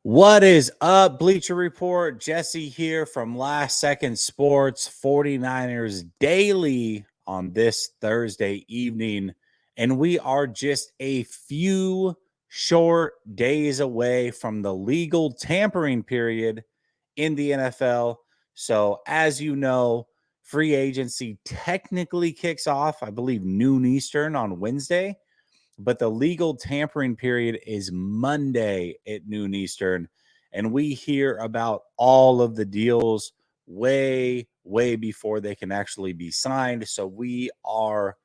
What is up, Bleacher Report? Jesse here from Last Second Sports 49ers Daily on this Thursday evening. And we are just a few short days away from the legal tampering period in the NFL. So, as you know, free agency technically kicks off, I believe, noon Eastern on Wednesday, but the legal tampering period is Monday at noon Eastern. And we hear about all of the deals way before they can actually be signed. So we are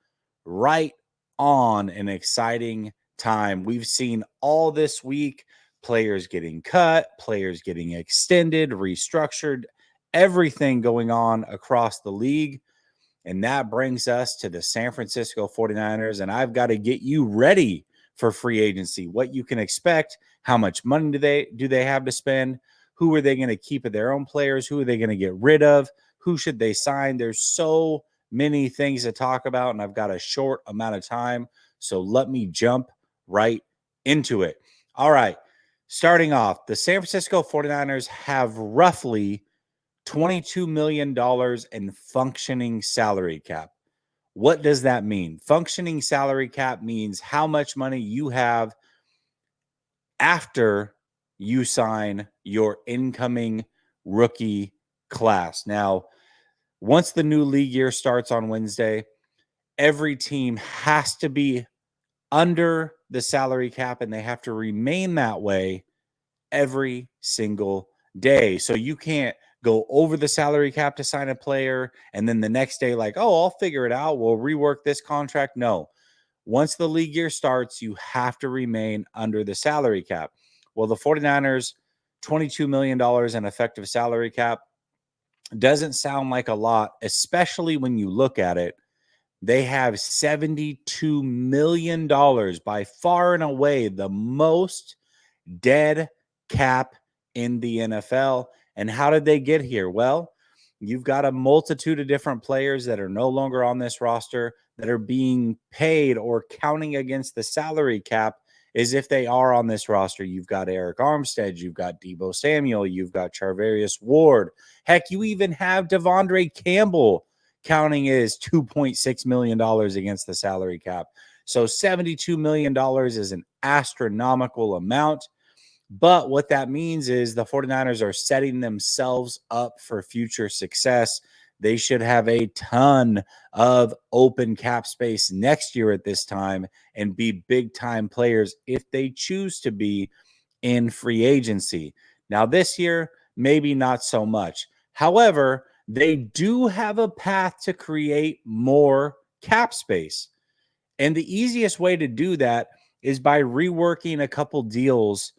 right on an exciting time. We've seen all this week players getting cut, players getting extended, restructured, everything going on across the league. And that brings us to the San Francisco 49ers. And I've got to get you ready for free agency, what you can expect, how much money do they have to spend, who are they going to keep of their own players, who are they going to get rid of, who should they sign. There's so many things to talk about, and I've got a short amount of time. So let me jump right into it. All right. Starting off, the San Francisco 49ers have roughly $22 million in functioning salary cap. What does that mean? Functioning salary cap means how much money you have after you sign your incoming rookie class. Now, once the new league year starts on Wednesday, every team has to be under the salary cap and they have to remain that way every single day. So you can't go over the salary cap to sign a player and then the next day, like, oh, I'll figure it out. We'll rework this contract. No. Once the league year starts, you have to remain under the salary cap. Well, the 49ers, $22 million in effective salary cap doesn't sound like a lot, especially when you look at it. They have $72 million, by far and away the most dead cap in the NFL. And how did they get here? Well, you've got a multitude of different players that are no longer on this roster that are being paid or counting against the salary cap as if they are on this roster. You've got Eric Armstead, you've got Deebo Samuel, you've got Charvarius Ward. Heck, you even have Devondre Campbell counting as $2.6 million against the salary cap. So $72 million is an astronomical amount. But what that means is the 49ers are setting themselves up for future success. They should have a ton of open cap space next year at this time and be big time players if they choose to be in free agency. Now, this year, maybe not so much. However, they do have a path to create more cap space. And the easiest way to do that is by reworking a couple deals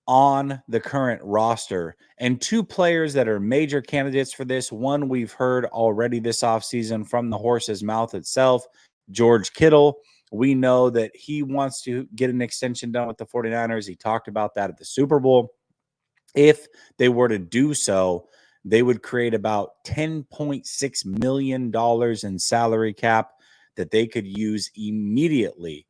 on the current roster. And two players that are major candidates for this, one we've heard already this offseason from the horse's mouth itself, George Kittle. We know that he wants to get an extension done with the 49ers. He talked about that at the Super Bowl. If they were to do so, they would create about $10.6 million in salary cap that they could use immediately.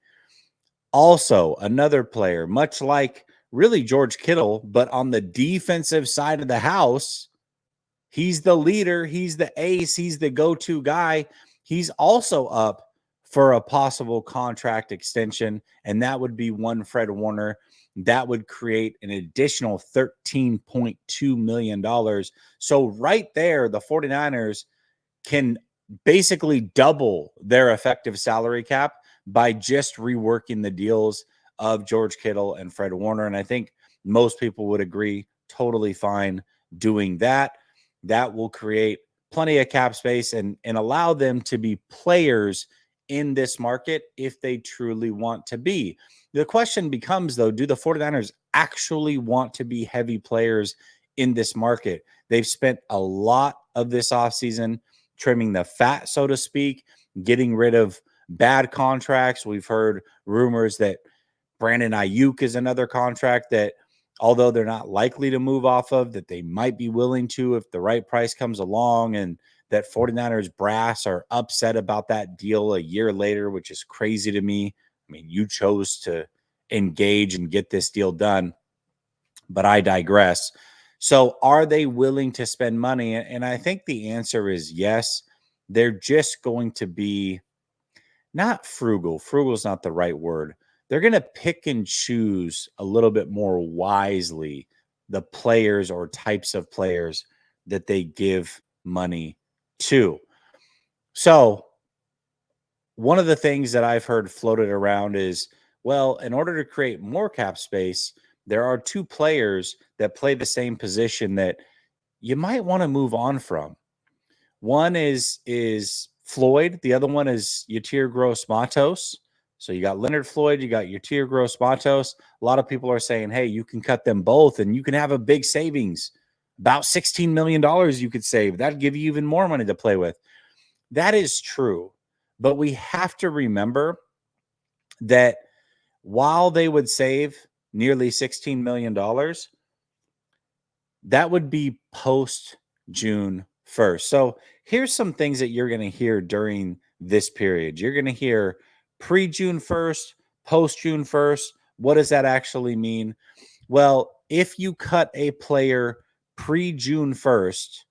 Also, another player, much like really George Kittle, but on the defensive side of the house, he's the leader, he's the ace, he's the go-to guy. He's also up for a possible contract extension, and that would be one Fred Warner. That would create an additional $13.2 million. So right there, the 49ers can basically double their effective salary cap by just reworking the deals of George Kittle and Fred Warner. And I think most people would agree, totally fine doing that. That will create plenty of cap space and allow them to be players in this market if they truly want to be. The question becomes, though, do the 49ers actually want to be heavy players in this market? They've spent a lot of this offseason trimming the fat, so to speak, getting rid of bad contracts. We've heard rumors that Brandon Ayuk is another contract that, although they're not likely to move off of, that they might be willing to if the right price comes along, and that 49ers brass are upset about that deal a year later, which is crazy to me. I mean, you chose to engage and get this deal done. but I digress. So are they willing to spend money? And I think the answer is yes. They're just going to be not frugal. Frugal is not the right word. They're going to pick and choose a little bit more wisely the players or types of players that they give money to. So, one of the things that I've heard floated around is, well, in order to create more cap space, there are two players that play the same position that you might want to move on from. One is Floyd. The other one is Yatir Gross Matos. So you got Leonard Floyd, you got Yatir Gross Matos. A lot of people are saying, hey, you can cut them both and you can have a big savings. About $16 million you could save. That'd give you even more money to play with. That is true. But we have to remember that while they would save nearly $16 million, that would be post June 1st. So here's some things that you're going to hear during this period. You're going to hear pre June 1st, post June 1st. What does that actually mean? Well, if you cut a player pre June 1st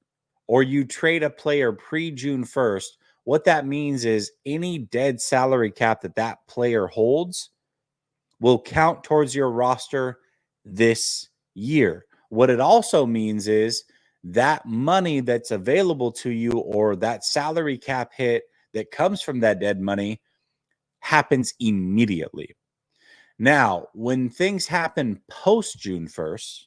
or you trade a player pre June 1st, what that means is any dead salary cap that that player holds will count towards your roster this year. What it also means is that money that's available to you or that salary cap hit that comes from that dead money happens immediately. Now, when things happen post June 1st,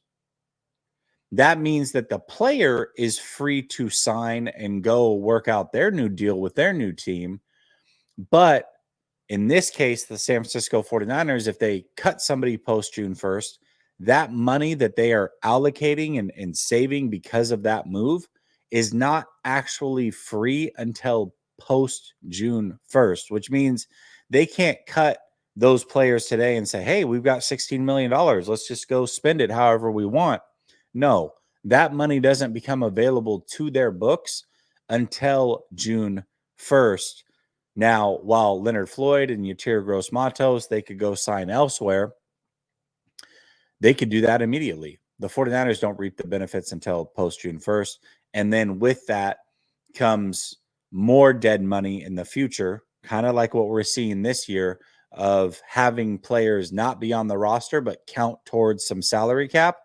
that means that the player is free to sign and go work out their new deal with their new team. But in this case, the San Francisco 49ers, if they cut somebody post June 1st, that money that they are allocating and saving because of that move is not actually free until post June 1st, which means they can't cut those players today and say, hey, we've got $16 million. Let's just go spend it however we want. No, that money doesn't become available to their books until June 1st. Now, while Leonard Floyd and Yatir Gross Matos, they could go sign elsewhere, they could do that immediately. The 49ers don't reap the benefits until post June 1st. And then with that comes more dead money in the future, kind of like what we're seeing this year of having players not be on the roster, but count towards some salary cap.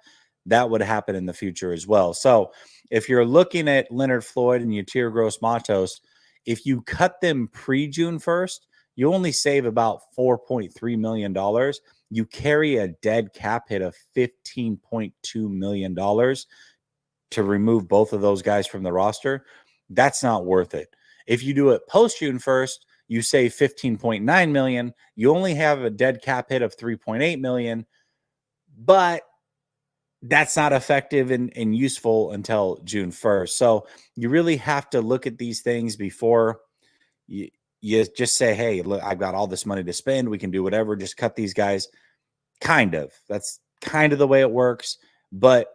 That would happen in the future as well. So if you're looking at Leonard Floyd and Yatir Gross Matos, if you cut them pre June 1st, you only save about $4.3 million. You carry a dead cap hit of $15.2 million to remove both of those guys from the roster. That's not worth it. If you do it post June 1st, you save $15.9 million. You only have a dead cap hit of $3.8 million, but that's not effective and useful until June 1st. So you really have to look at these things before you just say, hey, look, I've got all this money to spend. We can do whatever. Just cut these guys. Kind of. That's kind of the way it works. But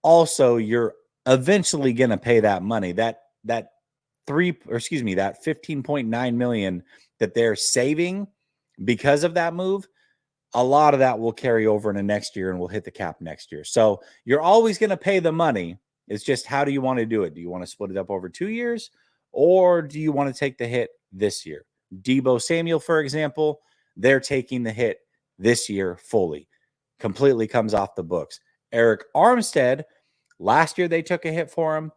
also, you're eventually going to pay that money. That $15.9 million that they're saving because of that move, a lot of that will carry over into next year and will hit the cap next year. So you're always going to pay the money. It's just, how do you want to do it? Do you want to split it up over 2 years, or do you want to take the hit this year? Deebo Samuel, for example, they're taking the hit this year fully, completely comes off the books. Eric Armstead, last year they took a hit for him.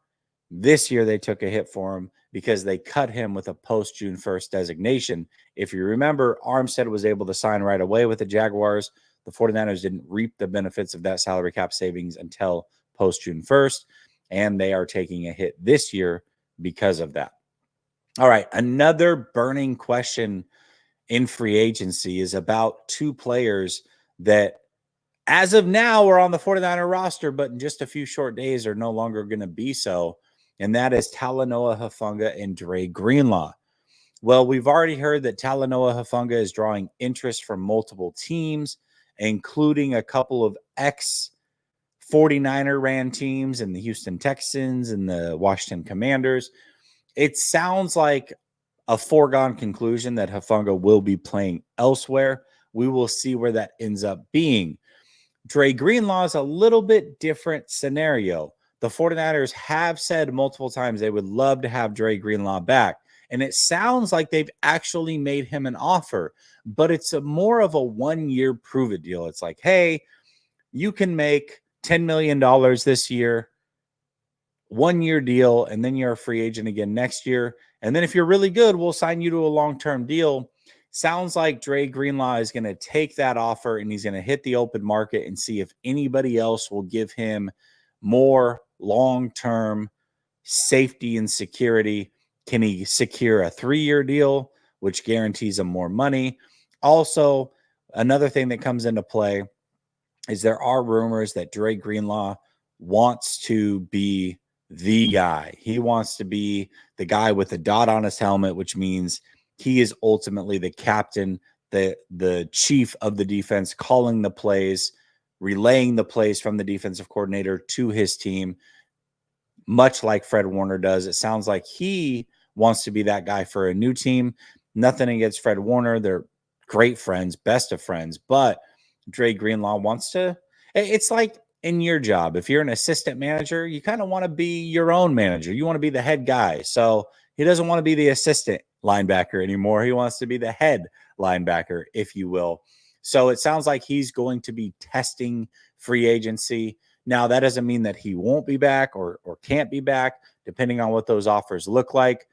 This year they took a hit for him because they cut him with a post June 1st designation. If you remember, Armstead was able to sign right away with the Jaguars. The 49ers didn't reap the benefits of that salary cap savings until post June 1st, and they are taking a hit this year because of that. All right, another burning question in free agency is about two players that as of now are on the 49er roster, but in just a few short days are no longer going to be so. And that is Talanoa Hufanga and Dre Greenlaw. Well, we've already heard that Talanoa Hufanga is drawing interest from multiple teams, including a couple of ex-49er ran teams and the Houston Texans and the Washington Commanders. It sounds like a foregone conclusion that Hufanga will be playing elsewhere. We will see where that ends up being. Dre Greenlaw is a little bit different scenario. The 49ers have said multiple times they would love to have Dre Greenlaw back. And it sounds like they've actually made him an offer, but it's more of a 1-year prove it deal. It's like, hey, you can make $10 million this year, 1-year deal, and then you're a free agent again next year. And then if you're really good, we'll sign you to a long-term deal. Sounds like Dre Greenlaw is going to take that offer and he's going to hit the open market and see if anybody else will give him more long-term safety and security. Can he secure a 3-year deal, which guarantees him more money? Also, another thing that comes into play is there are rumors that Dre Greenlaw wants to be the guy. He wants to be the guy with the dot on his helmet, which means he is ultimately the captain, the chief of the defense, calling the plays, relaying the plays from the defensive coordinator to his team, much like Fred Warner does. It sounds like he wants to be that guy for a new team. Nothing against Fred Warner. They're great friends, best of friends, but Dre Greenlaw wants to. It's like in your job, if you're an assistant manager, you kind of want to be your own manager. You want to be the head guy. So he doesn't want to be the assistant linebacker anymore. He wants to be the head linebacker, if you will. So it sounds like he's going to be testing free agency. Now, that doesn't mean that he won't be back or can't be back, depending on what those offers look like.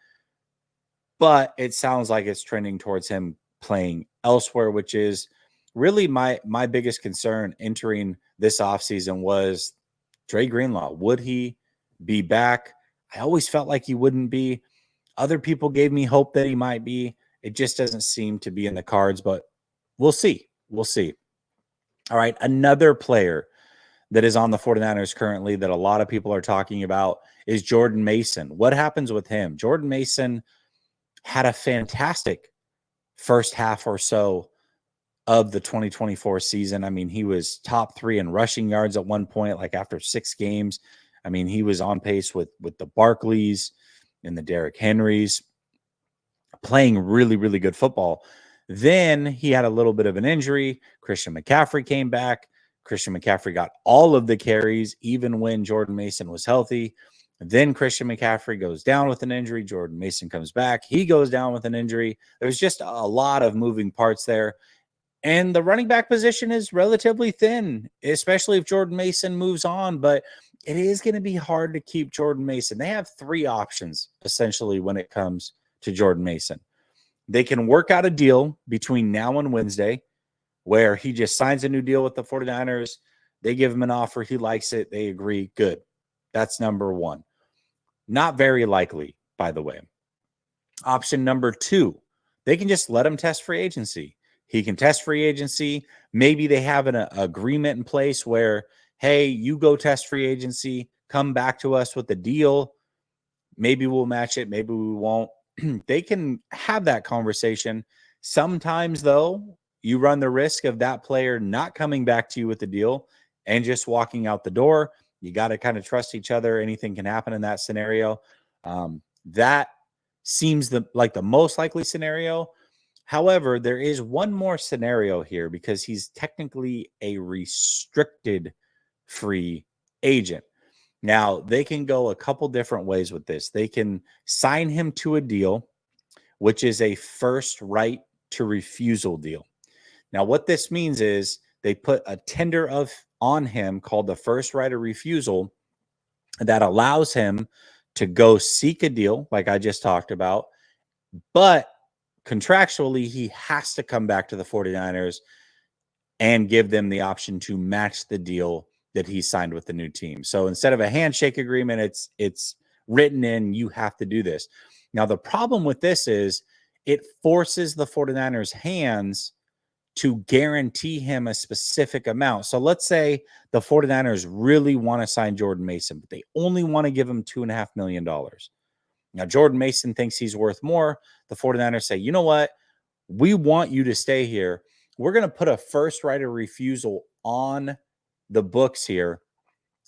But it sounds like it's trending towards him playing elsewhere, which is really my biggest concern entering this offseason was Dre Greenlaw. Would he be back? I always felt like he wouldn't be. Other people gave me hope that he might be. It just doesn't seem to be in the cards, but we'll see. We'll see. All right, another player that is on the 49ers currently that a lot of people are talking about is Jordan Mason. What happens with him? Jordan Mason had a fantastic first half or so of the 2024 season. I mean, he was top 3 in rushing yards at one point, like after 6 games. I mean, he was on pace with the Barkleys and the Derrick Henrys, playing really, really good football. Then he had a little bit of an injury. Christian McCaffrey came back. Christian McCaffrey got all of the carries, even when Jordan Mason was healthy. Then Christian McCaffrey goes down with an injury. Jordan Mason comes back. He goes down with an injury. There's just a lot of moving parts there. And the running back position is relatively thin, especially if Jordan Mason moves on. But it is going to be hard to keep Jordan Mason. They have 3 options, essentially, when it comes to Jordan Mason. They can work out a deal between now and Wednesday where he just signs a new deal with the 49ers. They give him an offer. He likes it. They agree. Good. That's number 1. Not very likely, by the way. Option number 2, they can just let him test free agency. He can test free agency. Maybe they have an agreement in place where, hey, you go test free agency, come back to us with a deal. Maybe we'll match it. Maybe we won't. They can have that conversation. Sometimes, though, you run the risk of that player not coming back to you with the deal and just walking out the door. You got to kind of trust each other. Anything can happen in that scenario. That seems like the most likely scenario. However, there is one more scenario here because he's technically a restricted free agent. Now, they can go a couple different ways with this. They can sign him to a deal, which is a first right to refusal deal. Now, what this means is they put a tender on him called the first right of refusal that allows him to go seek a deal, like I just talked about, but contractually, he has to come back to the 49ers and give them the option to match the deal that he signed with the new team. So instead of a handshake agreement, it's written in, you have to do this. Now, the problem with this is it forces the 49ers' hands to guarantee him a specific amount. So let's say the 49ers really want to sign Jordan Mason, but they only want to give him $2.5 million. Now, Jordan Mason thinks he's worth more. The 49ers say, you know what? We want you to stay here. We're going to put a first right of refusal on the books here.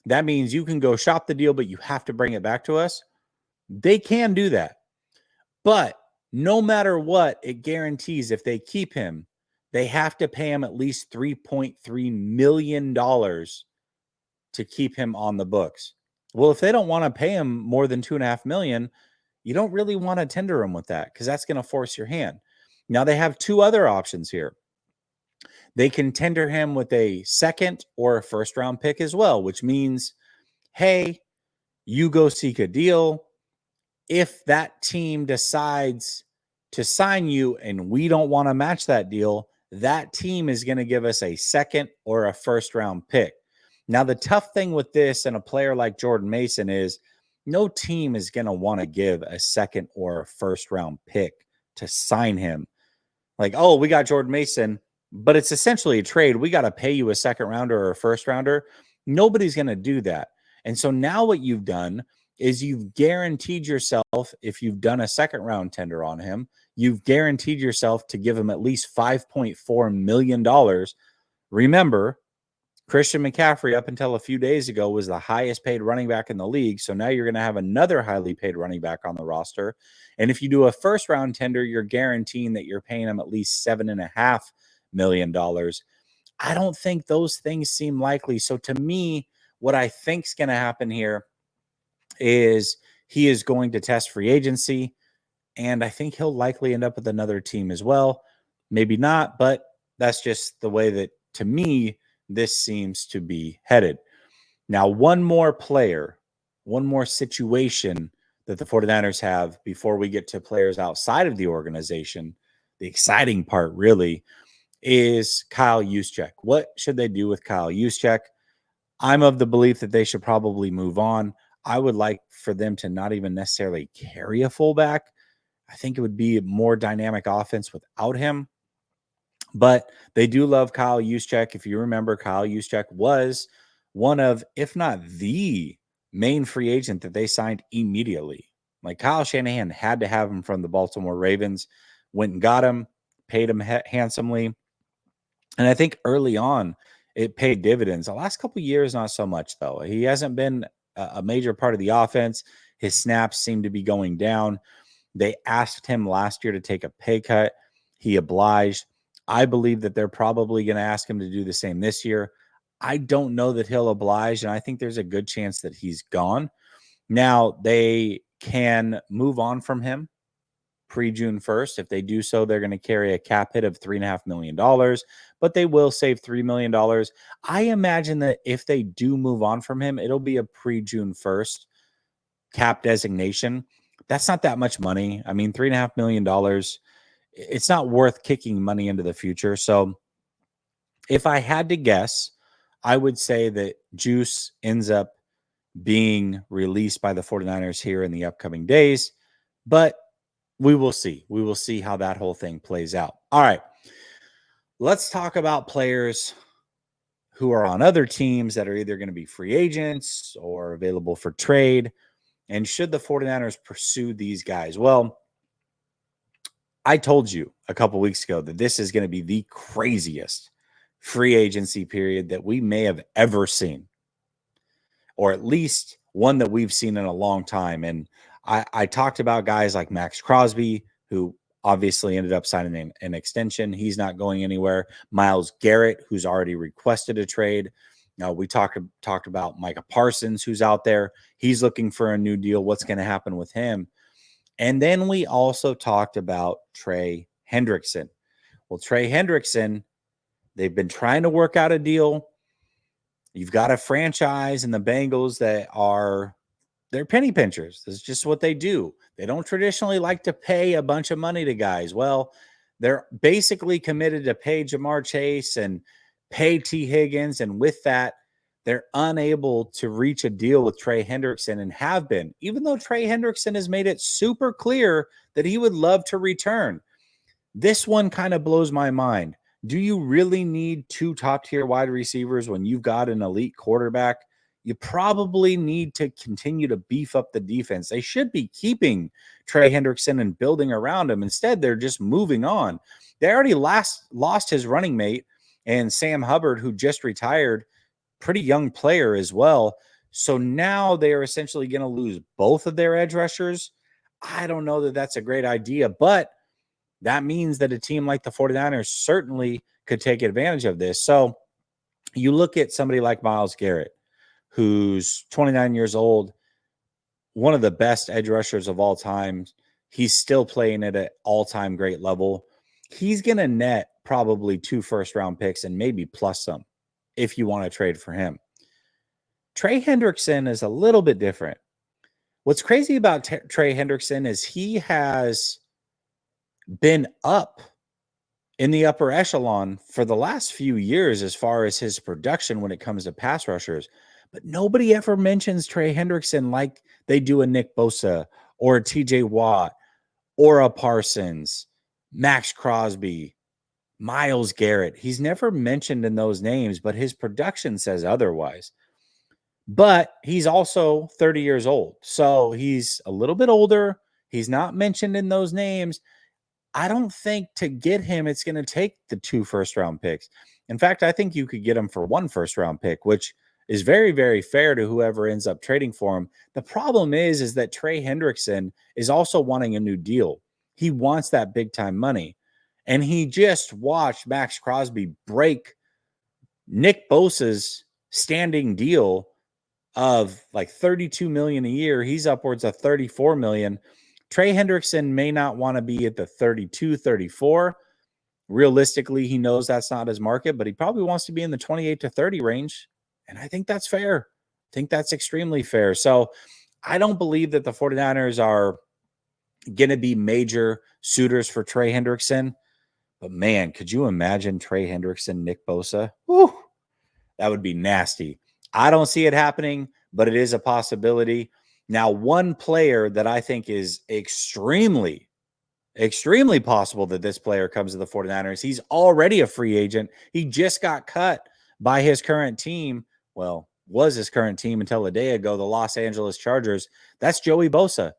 That means you can go shop the deal, but you have to bring it back to us. They can do that. But no matter what, it guarantees if they keep him, they have to pay him at least $3.3 million to keep him on the books. Well, if they don't want to pay him more than $2.5 million, you don't really want to tender him with that because that's going to force your hand. Now they have two other options here. They can tender him with a second or a first round pick as well, which means, hey, you go seek a deal. If that team decides to sign you and we don't want to match that deal, that team is going to give us a second or a first round pick. Now, the tough thing with this and a player like Jordan Mason is no team is going to want to give a second or a first round pick to sign him. Like, oh, we got Jordan Mason, but it's essentially a trade. We got to pay you a second rounder or a first rounder. Nobody's going to do that. And so now what you've done is you've guaranteed yourself, if you've done a second round tender on him, you've guaranteed yourself to give him at least $5.4 million. Remember, Christian McCaffrey, up until a few days ago, was the highest paid running back in the league. So now you're going to have another highly paid running back on the roster. And if you do a first round tender, you're guaranteeing that you're paying him at least $7.5 million. I don't think those things seem likely. So to me, what I think is going to happen here is he is going to test free agency. And I think he'll likely end up with another team as well. Maybe not, but that's just the way that, to me, this seems to be headed. Now, one more player, one more situation that the 49ers have before we get to players outside of the organization. The exciting part really is Kyle Juszczyk. What should they do with Kyle Juszczyk? I'm of the belief that they should probably move on. I would like for them to not even necessarily carry a fullback. I think it would be a more dynamic offense without him. But they do love Kyle Juszczyk. If you remember, Kyle Juszczyk was one of, if not the main free agent that they signed immediately. Like Kyle Shanahan had to have him from the Baltimore Ravens, went and got him, paid him handsomely. And I think early on, it paid dividends. The last couple of years, not so much, though. He hasn't been a major part of the offense. His snaps seem to be going down. They asked him last year to take a pay cut. He obliged. I believe that they're probably going to ask him to do the same this year. I don't know that he'll oblige, and I think there's a good chance that he's gone. Now, they can move on from him pre-June 1st. If they do so, they're going to carry a cap hit of $3.5 million, but they will save $3 million. I imagine that if they do move on from him, it'll be a pre-June 1st cap designation. That's not that much money. I mean, $3.5 million, it's not worth kicking money into the future. So if I had to guess, I would say that Juice ends up being released by the 49ers here in the upcoming days, but we will see. We will see how that whole thing plays out. All right. Let's talk about players who are on other teams that are either going to be free agents or available for trade. And should the 49ers pursue these guys? Well, I told you a couple weeks ago that this is going to be the craziest free agency period that we may have ever seen, or at least one that we've seen in a long time. And I talked about guys like Max Crosby, who obviously ended up signing an extension. He's not going anywhere. Myles Garrett, who's already requested a trade. Now, we talked about Micah Parsons, who's out there. He's looking for a new deal. What's going to happen with him? And then we also talked about Trey Hendrickson. Well, Trey Hendrickson, they've been trying to work out a deal. You've got a franchise in the Bengals that they're penny pinchers. This is just what they do. They don't traditionally like to pay a bunch of money to guys. Well, they're basically committed to pay Jamar Chase and pay T. Higgins. And with that, they're unable to reach a deal with Trey Hendrickson and have been, even though Trey Hendrickson has made it super clear that he would love to return. This one kind of blows my mind. Do you really need two top-tier wide receivers when you've got an elite quarterback? You probably need to continue to beef up the defense. They should be keeping Trey Hendrickson and building around him. Instead, they're just moving on. They already lost his running mate and Sam Hubbard, who just retired, pretty young player as well. So now they are essentially going to lose both of their edge rushers. I don't know that that's a great idea, but that means that a team like the 49ers certainly could take advantage of this. So you look at somebody like Myles Garrett, who's 29 years old, one of the best edge rushers of all time. He's still playing at an all-time great level. He's going to net probably 2 first-round picks and maybe plus some if you want to trade for him. Trey Hendrickson is a little bit different. What's crazy about Trey Hendrickson is he has been up in the upper echelon for the last few years as far as his production when it comes to pass rushers. But nobody ever mentions Trey Hendrickson like they do a Nick Bosa or a TJ Watt or a Parsons, Max Crosby, Myles Garrett. He's never mentioned in those names, but his production says otherwise. But he's also 30 years old. So he's a little bit older. He's not mentioned in those names. I don't think to get him, it's going to take the 2 first-round picks. In fact, I think you could get him for 1 first-round pick, which is very, very fair to whoever ends up trading for him. The problem is that Trey Hendrickson is also wanting a new deal. He wants that big-time money. And he just watched Max Crosby break Nick Bosa's standing deal of like $32 million a year. He's upwards of $34 million. Trey Hendrickson may not want to be at the 32, 34. Realistically, he knows that's not his market, but he probably wants to be in the 28 to 30 range. And I think that's fair. I think that's extremely fair. So I don't believe that the 49ers are going to be major suitors for Trey Hendrickson. But man, could you imagine Trey Hendrickson, Nick Bosa? Whew, that would be nasty. I don't see it happening, but it is a possibility. Now, one player that I think is extremely possible that this player comes to the 49ers. He's already a free agent. He just got cut by his current team. Well, was his current team until a day ago, the Los Angeles Chargers. That's Joey Bosa.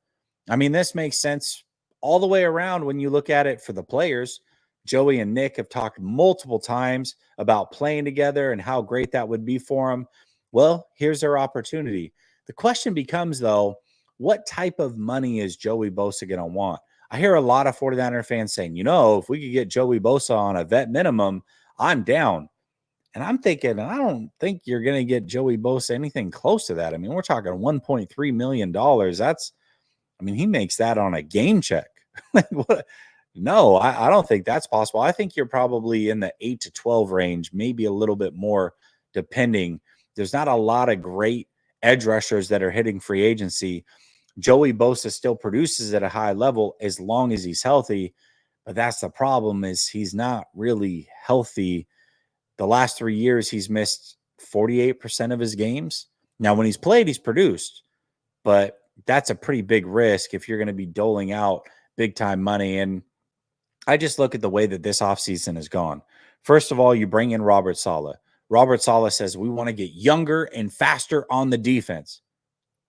I mean, this makes sense all the way around when you look at it for the players. Joey and Nick have talked multiple times about playing together and how great that would be for them. Well, here's their opportunity. The question becomes, though, what type of money is Joey Bosa going to want? I hear a lot of 49er fans saying, if we could get Joey Bosa on a vet minimum, I'm down. And I'm thinking, I don't think you're going to get Joey Bosa anything close to that. I mean, we're talking $1.3 million. He makes that on a game check. Like, what? No, I don't think that's possible. I think you're probably in the 8 to 12 range, maybe a little bit more, depending. There's not a lot of great edge rushers that are hitting free agency. Joey Bosa still produces at a high level as long as he's healthy, but that's the problem is he's not really healthy. The last 3 years, he's missed 48% of his games. Now, when he's played, he's produced, but that's a pretty big risk if you're going to be doling out big-time money. And I just look at the way that this offseason has gone. First of all, you bring in Robert Saleh. Robert Saleh says, we want to get younger and faster on the defense.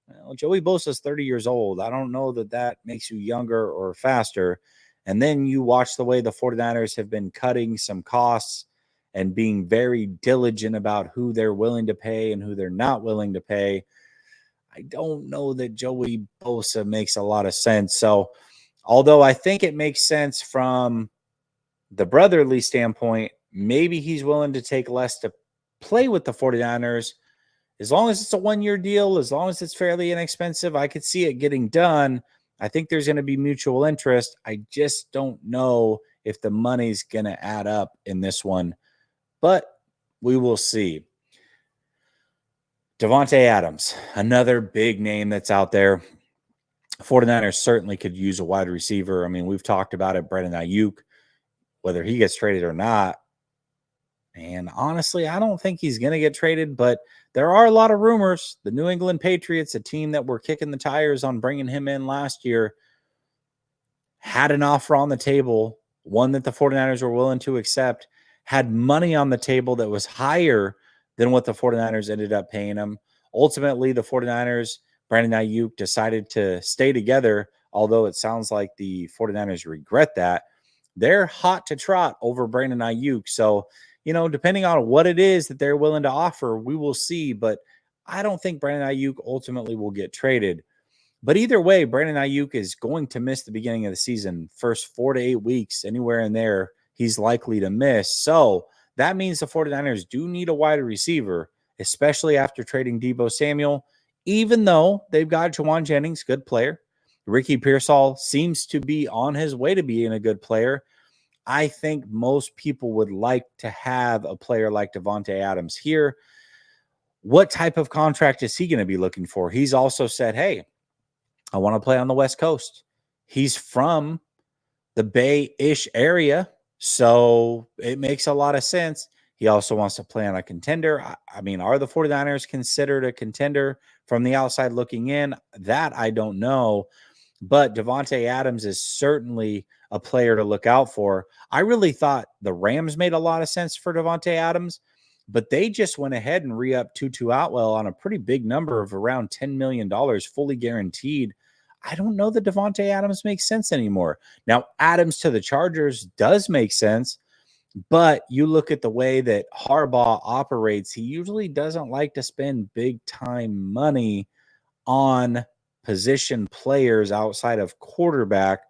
Well, Joey Bosa is 30 years old. I don't know that that makes you younger or faster. And then you watch the way the 49ers have been cutting some costs and being very diligent about who they're willing to pay and who they're not willing to pay. I don't know that Joey Bosa makes a lot of sense. So, although I think it makes sense from the brotherly standpoint, maybe he's willing to take less to play with the 49ers. As long as it's a 1-year deal, as long as it's fairly inexpensive, I could see it getting done. I think there's going to be mutual interest. I just don't know if the money's going to add up in this one, but we will see. Davante Adams, another big name that's out there. 49ers certainly could use a wide receiver. I mean, we've talked about it, Brandon Ayuk, whether he gets traded or not. And honestly, I don't think he's going to get traded, but there are a lot of rumors. The New England Patriots, a team that were kicking the tires on bringing him in last year, had an offer on the table, one that the 49ers were willing to accept, had money on the table that was higher than what the 49ers ended up paying him. Ultimately, the 49ers, Brandon Ayuk, decided to stay together, although it sounds like the 49ers regret that. They're hot to trot over Brandon Ayuk. So, depending on what it is that they're willing to offer, we will see. But I don't think Brandon Ayuk ultimately will get traded. But either way, Brandon Ayuk is going to miss the beginning of the season. First 4 to 8 weeks, anywhere in there, he's likely to miss. So that means the 49ers do need a wide receiver, especially after trading Deebo Samuel, even though they've got Jawan Jennings, good player. Ricky Pearsall seems to be on his way to being a good player. I think most people would like to have a player like Davante Adams here. What type of contract is he going to be looking for? He's also said, hey, I want to play on the West Coast. He's from the Bay-ish area, so it makes a lot of sense. He also wants to play on a contender. I mean, are the 49ers considered a contender from the outside looking in? That I don't know. But Davante Adams is certainly a player to look out for. I really thought the Rams made a lot of sense for Davante Adams, but they just went ahead and re-upped Tutu Atwell on a pretty big number of around $10 million, fully guaranteed. I don't know that Davante Adams makes sense anymore. Now, Adams to the Chargers does make sense, but you look at the way that Harbaugh operates, he usually doesn't like to spend big-time money on position players outside of quarterback.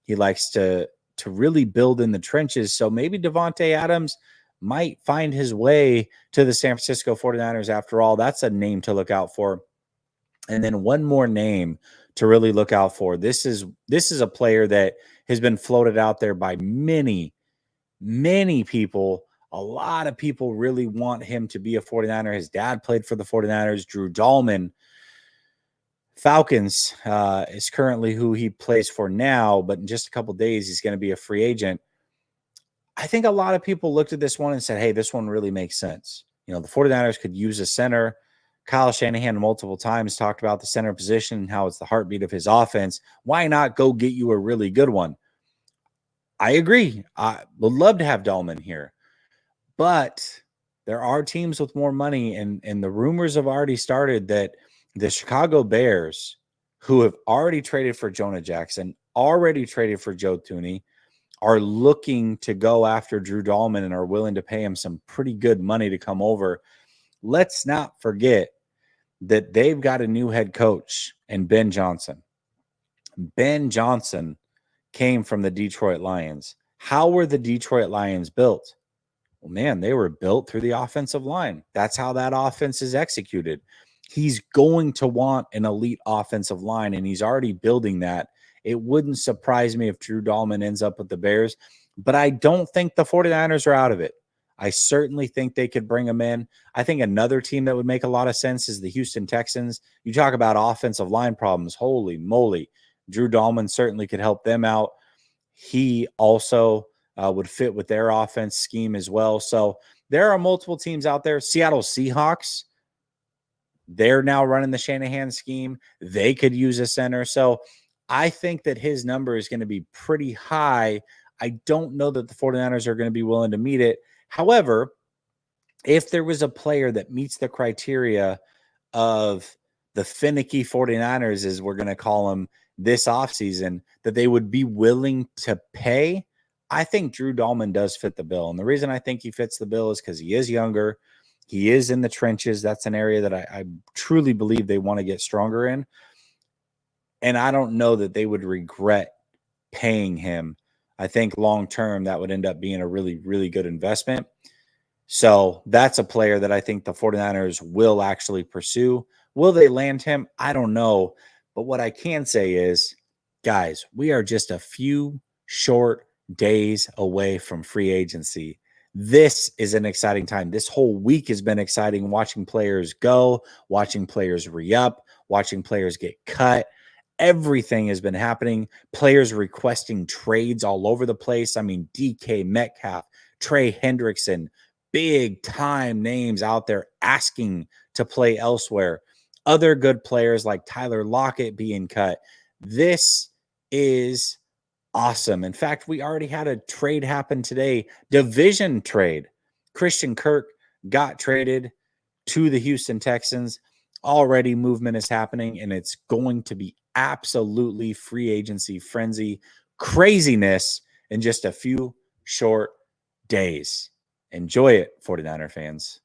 He likes to really build in the trenches. So maybe Davante Adams might find his way to the San Francisco 49ers after all. That's a name to look out for. And then one more name to really look out for. This is a player that has been floated out there by many people. A lot of people really want him to be a 49er. His dad played for the 49ers, Drew Dahlman. Falcons is currently who he plays for now, but in just a couple days, he's going to be a free agent. I think a lot of people looked at this one and said, hey, this one really makes sense. You know, the 49ers could use a center. Kyle Shanahan multiple times talked about the center position and how it's the heartbeat of his offense. Why not go get you a really good one? I agree. I would love to have Dahlman here, but there are teams with more money, and the rumors have already started that the Chicago Bears, who have already traded for Jonah Jackson, already traded for Joe Thuney, are looking to go after Drew Dahlman and are willing to pay him some pretty good money to come over. Let's not forget that they've got a new head coach in Ben Johnson. Ben Johnson came from the Detroit Lions. How were the Detroit Lions built? Well, man, they were built through the offensive line. That's how that offense is executed. He's going to want an elite offensive line, and he's already building that. It wouldn't surprise me if Drew Dahlman ends up with the Bears, but I don't think the 49ers are out of it. I certainly think they could bring him in. I think another team that would make a lot of sense is the Houston Texans. You talk about offensive line problems. Holy moly. Drew Dahlman certainly could help them out. He also would fit with their offense scheme as well. So there are multiple teams out there. Seattle Seahawks, they're now running the Shanahan scheme. They could use a center. So I think that his number is going to be pretty high. I don't know that the 49ers are going to be willing to meet it. However, if there was a player that meets the criteria of the finicky 49ers, as we're going to call them this offseason, that they would be willing to pay, I think Drew Dahlman does fit the bill. And the reason I think he fits the bill is because he is younger. He is in the trenches. That's an area that I truly believe they want to get stronger in. And I don't know that they would regret paying him. I think long-term that would end up being a really, really good investment. So that's a player that I think the 49ers will actually pursue. Will they land him? I don't know. But what I can say is, guys, we are just a few short days away from free agency. This is an exciting time. This whole week has been exciting, watching players go, watching players re-up, watching players get cut. Everything has been happening. Players requesting trades all over the place. I mean, DK Metcalf, Trey Hendrickson, big time names out there asking to play elsewhere. Other good players like Tyler Lockett being cut. This is awesome. In fact, we already had a trade happen today, division trade. Christian Kirk got traded to the Houston Texans. Already movement is happening, and it's going to be absolutely free agency frenzy craziness in just a few short days. Enjoy it, 49er fans.